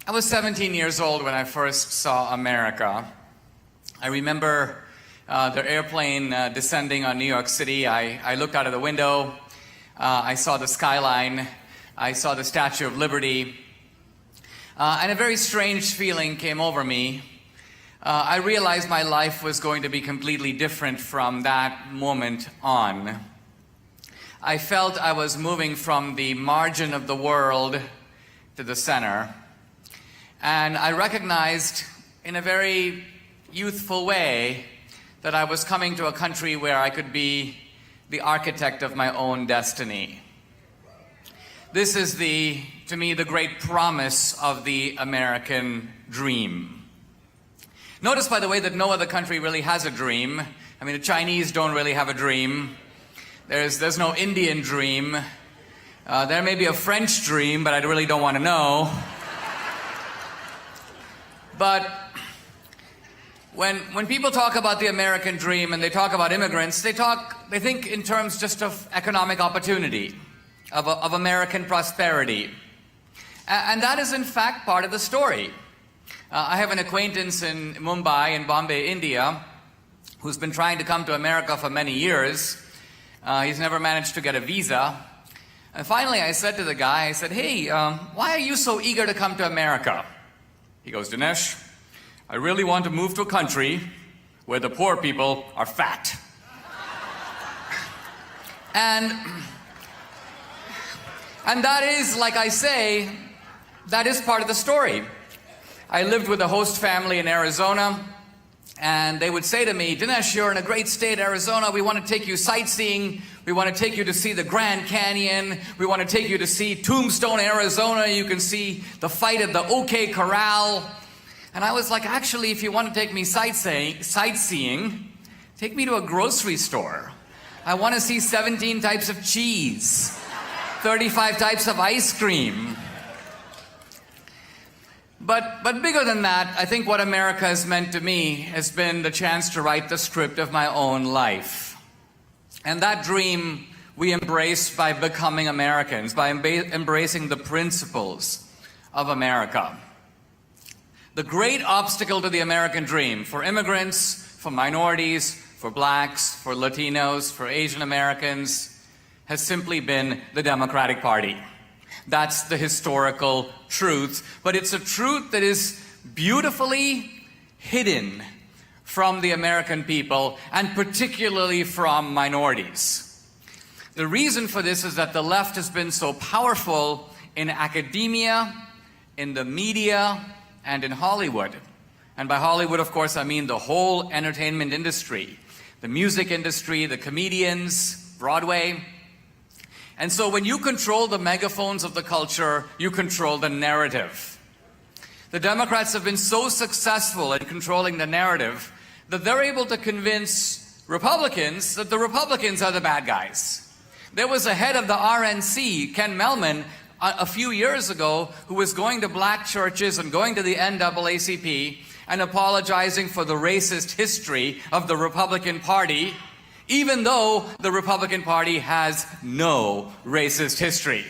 I was 17 years old when I first saw America. I remember the airplane descending on New York City. I looked out of the window. I saw the skyline. I saw the Statue of Liberty. And a very strange feeling came over me. I realized my life was going to be completely different from that moment on. I felt I was moving from the margin of the world to the center. And I recognized in a very youthful way that I was coming to a country where I could be the architect of my own destiny. This is to me, the great promise of the American dream. Notice, by the way, that no other country really has a dream. I mean, the Chinese don't really have a dream. There's no Indian dream. There may be a French dream, but I really don't want to know. But when people talk about the American dream and they talk about immigrants, they think in terms just of economic opportunity, of American prosperity. And that is in fact part of the story. I have an acquaintance in Mumbai, in Bombay, India, who's been trying to come to America for many years. He's never managed to get a visa. And finally I said to the guy, I said, hey, why are you so eager to come to America? He goes, Dinesh, I really want to move to a country where the poor people are fat. And that is, like I say, that is part of the story. I lived with a host family in Arizona, and they would say to me, Dinesh, you're in a great state, Arizona. We want to take you sightseeing. We want to take you to see the Grand Canyon. We want to take you to see Tombstone, Arizona. You can see the fight at the OK Corral. And I was like, actually, if you want to take me sightseeing, take me to a grocery store. I want to see 17 types of cheese, 35 types of ice cream. But bigger than that, I think what America has meant to me has been the chance to write the script of my own life. And that dream we embrace by becoming Americans, by embracing the principles of America. The great obstacle to the American dream for immigrants, for minorities, for blacks, for Latinos, for Asian Americans, has simply been the Democratic Party. That's the historical truth, but it's a truth that is beautifully hidden from the American people, and particularly from minorities. The reason for this is that the left has been so powerful in academia, in the media, and in Hollywood. And by Hollywood, of course, I mean the whole entertainment industry, the music industry, the comedians, Broadway. And so when you control the megaphones of the culture, you control the narrative. The Democrats have been so successful in controlling the narrative that they're able to convince Republicans that the Republicans are the bad guys. There was a head of the RNC, Ken Melman, a few years ago, who was going to black churches and going to the NAACP and apologizing for the racist history of the Republican Party, even though the Republican Party has no racist history.